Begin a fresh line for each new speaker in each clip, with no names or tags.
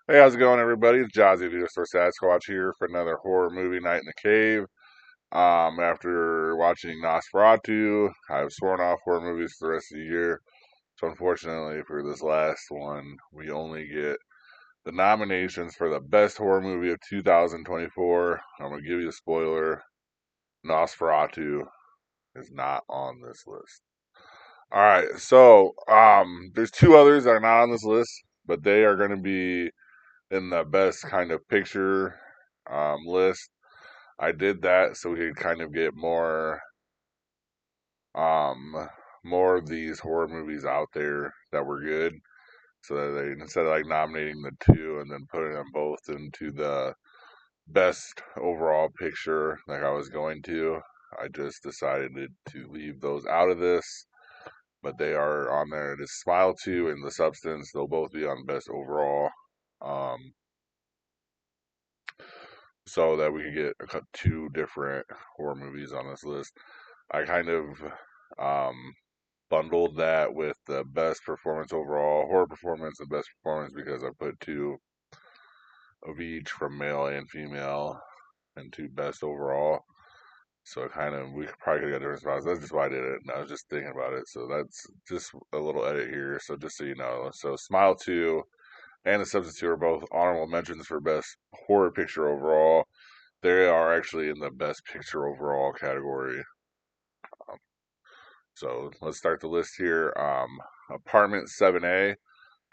Hey, how's it going, everybody? It's Jazzy for Sasquatch here for another horror movie night in the cave. After watching Nosferatu, I've sworn off horror movies for the rest of the year. So unfortunately, for this last one, we only get the nominations for the best horror movie of 2024. I'm gonna give you a spoiler: Nosferatu is not on this list. All right, so there's two others that are not on this list, but they are going to be in the best kind of picture list. I did that so we could kind of get um, more of these horror movies out there that were good. So that they, instead of like nominating the two and then putting them both into the best overall picture, like I was going to, I just decided to leave those out of this. But they are on there. It is Smile 2 and The Substance. They'll both be on best overall. Um, so that we could get two different horror movies on this list. I kind of um, bundled that with the best performance overall, horror performance, and best performance because I put two of each from male and female into best overall. So it kind of, we probably could have got different spots. That's just why I did it. And I was just thinking about it. So that's just a little edit here. So just so you know. So Smile 2 and The Substance 2 are both honorable mentions for best horror picture overall. They are actually in the best picture overall category. Um, so let's start the list here. Apartment 7A,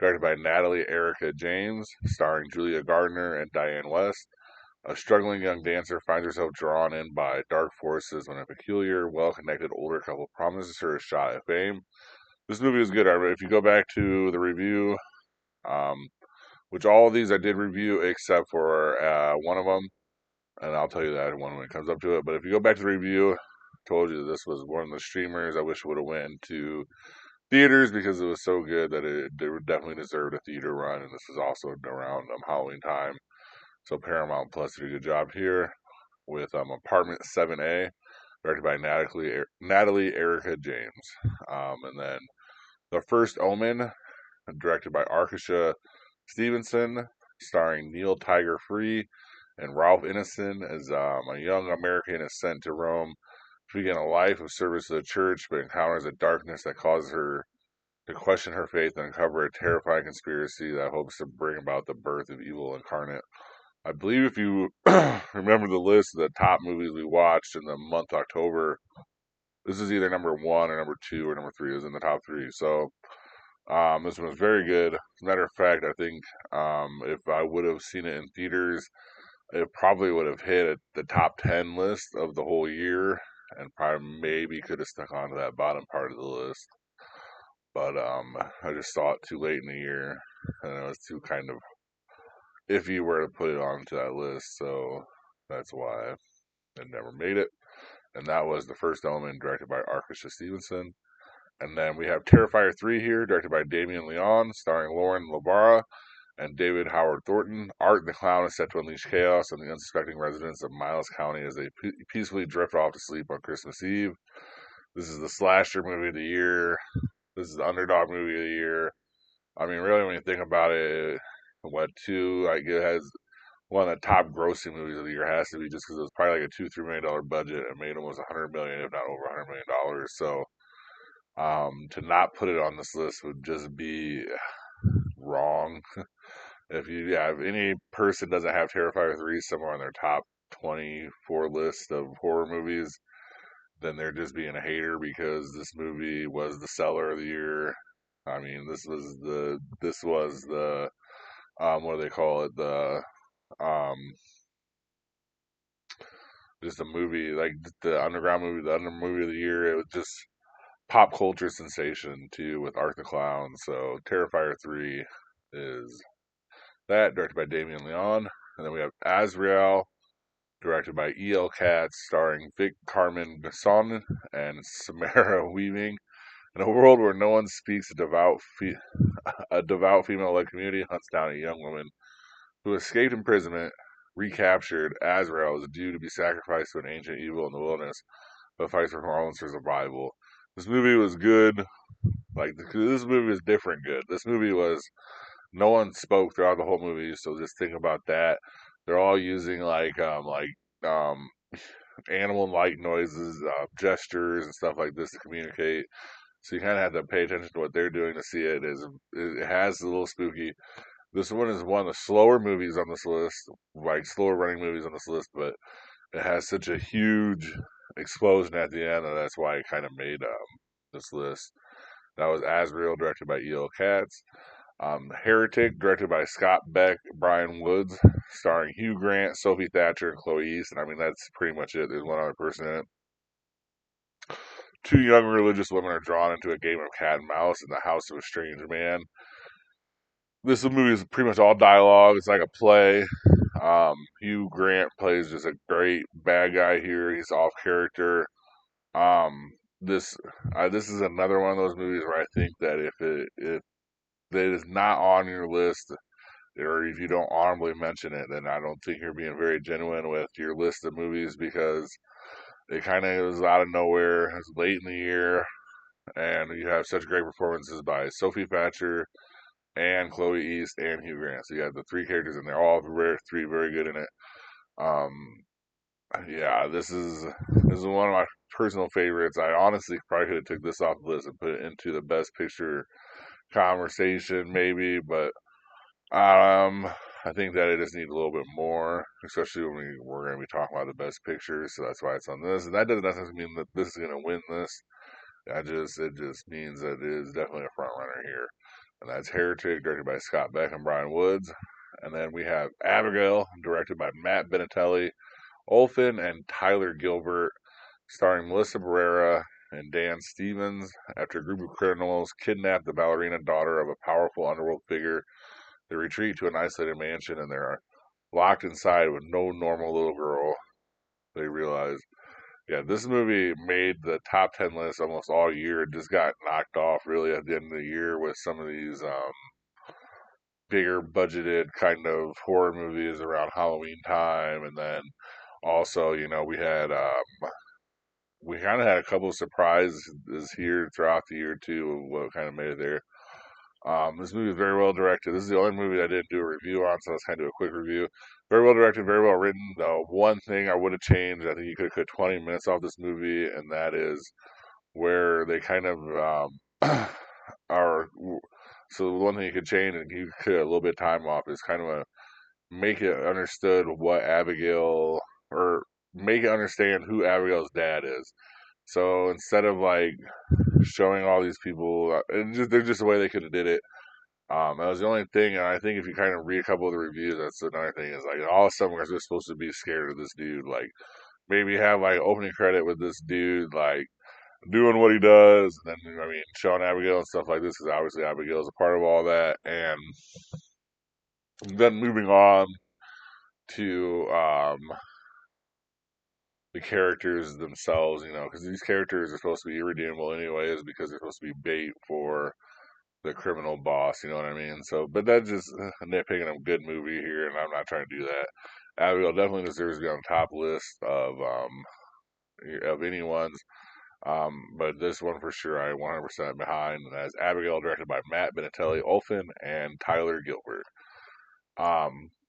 directed by Natalie Erica James, starring Julia Gardner and Diane West. A struggling young dancer finds herself drawn in by dark forces when a peculiar, well-connected older couple promises her a shot at fame. This movie is good. If you go back to the review, um, which all of these I did review except for one of them, and I'll tell you that one when it comes up to it. But if you go back to the review, told you this was one of the streamers. I wish it would have went to theaters because it was so good that it definitely deserved a theater run. And this is also around Halloween time, so Paramount Plus did a good job here with Apartment 7A, directed by Natalie Erica James, and then The First Omen, directed by Arkisha Stevenson, starring Neil Tiger Free and Ralph Ineson as a young American is sent to Rome to begin a life of service to the church, but encounters a darkness that causes her to question her faith and uncover a terrifying conspiracy that hopes to bring about the birth of evil incarnate. I believe if you remember the list of the top movies we watched in the month October, this is either number one or number two or number three. It was in the top three. So this one was very good. As a matter of fact, I think if I would have seen it in theaters, it probably would have hit at the top 10 list of the whole year and probably maybe could have stuck onto that bottom part of the list. But I just saw it too late in the year and it was too kind of iffy where to put it onto that list. So that's why it never made it. And that was The First Omen, directed by Arkisha Stevenson. And then we have Terrifier 3 here, directed by Damien Leon, starring Lauren Labara and David Howard Thornton. Art the Clown is set to unleash chaos on the unsuspecting residents of Miles County as they peacefully drift off to sleep on Christmas Eve. This is the slasher movie of the year. This is the underdog movie of the year. I mean, really, when you think about it, what two? Like it has one of the top grossing movies of the year has to be just because it was probably like a $2-3 million budget and made almost 100 million, if not over $100 million. So to not put it on this list would just be wrong. If any person doesn't have Terrifier 3 somewhere on their top 24 list of horror movies, then they're just being a hater because this movie was the seller of the year. I mean, this was the what do they call it? The um just a movie like the underground movie, the under movie of the year. It was just pop culture sensation too with Art the Clown. So Terrifier 3 is that, directed by Damien Leon. And then we have Azrael, directed by E.L. Katz, starring Vic Carmen Gasson and Samara Weaving. In a world where no one speaks a devout female-led community hunts down a young woman who escaped imprisonment, recaptured. Azrael is due to be sacrificed to an ancient evil in the wilderness, but fights for her own survival. This movie was good. Like this movie was different good. This movie was no one spoke throughout the whole movie, so just think about that. They're all using um animal-like noises, gestures, and stuff like this to communicate. So you kind of have to pay attention to what they're doing to see it. It has a little spooky. This one is one of the slower movies on this list, like slower running movies on this list, but it has such a huge explosion at the end, and that's why it kind of made this list. That was Asriel, directed by E.L. Katz. Heretic, directed by Scott Beck, Brian Woods, starring Hugh Grant, Sophie Thatcher, and Chloe East. And I mean, that's pretty much it. There's one other person in it. Two young religious women are drawn into a game of cat and mouse in the house of a strange man. This movie is pretty much all dialogue. It's like a play. Hugh Grant plays just a great bad guy here. He's off character. Um, this this is another one of those movies where I think that if it is not on your list, or if you don't honorably mention it, then I don't think you're being very genuine with your list of movies, because it kind of was out of nowhere. It's late in the year, and you have such great performances by Sophie Thatcher and Chloe East and Hugh Grant. So you have the three characters, and they're all three very good in it. Um, yeah, this is one of my personal favorites. I honestly probably could have took this off the list and put it into the best picture conversation, maybe, but um, I think that it just needs a little bit more, especially when we're going to be talking about the best pictures. So that's why it's on this, and that doesn't necessarily mean that this is going to win this. It just means that it is definitely a front runner here, and that's Heretic, directed by Scott Beck and Brian Woods. And then we have Abigail, directed by Matt Benatelli, Olfin, and Tyler Gilbert, starring Melissa Barrera and Dan Stevens. After a group of criminals kidnap the ballerina daughter of a powerful underworld figure, they retreat to an isolated mansion, and they're locked inside with no normal little girl. They realize, yeah, this movie made the top 10 list almost all year. It just got knocked off really at the end of the year with some of these bigger budgeted kind of horror movies around Halloween time. And then also, we kind of had a couple of surprises here throughout the year too, of what kind of made it there. This movie is very well directed. This is the only movie I didn't do a review on, so let's kind of do a quick review. Very well directed, very well written. The one thing I would have changed, I think you could have cut 20 minutes off this movie, and that is where they kind of are. So the one thing you could change and you could a little bit of time off is kind of make it understood what Abigail, or make it understand who Abigail's dad is. So instead of like showing all these people, there's just a way they could have did it. That was the only thing, and I think if you kind of read a couple of the reviews, that's another thing. Is like all of a sudden we're just supposed to be scared of this dude. Like maybe have like opening credit with this dude like doing what he does, and then I mean showing Abigail and stuff like this, because obviously Abigail is a part of all that, and then moving on to the characters themselves, because these characters are supposed to be irredeemable anyways, because they're supposed to be bait for the criminal boss, you know what I mean? So, but that's just nitpicking a good movie here, and I'm not trying to do that. Abigail definitely deserves to be on the top list of anyone's. But this one for sure, I 100% behind. And that's Abigail, directed by Matt Benatelli Olfin and Tyler Gilbert.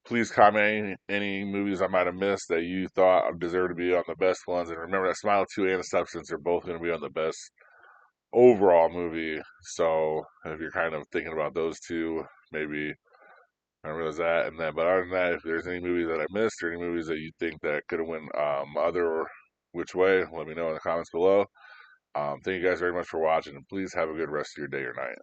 Please comment any movies I might have missed that you thought deserve to be on the best ones. And remember that Smile 2 and Substance are both going to be on the best overall movie. So if you're kind of thinking about those two, maybe I realize that. And then, but other than that, if there's any movies that I missed or any movies that you think that could have went other or which way, let me know in the comments below. Thank you guys very much for watching, and please have a good rest of your day or night.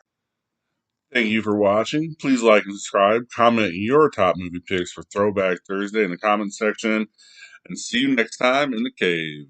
Thank you for watching. Please like and subscribe. Comment your top movie picks for Throwback Thursday in the comments section, and see you next time in the cave.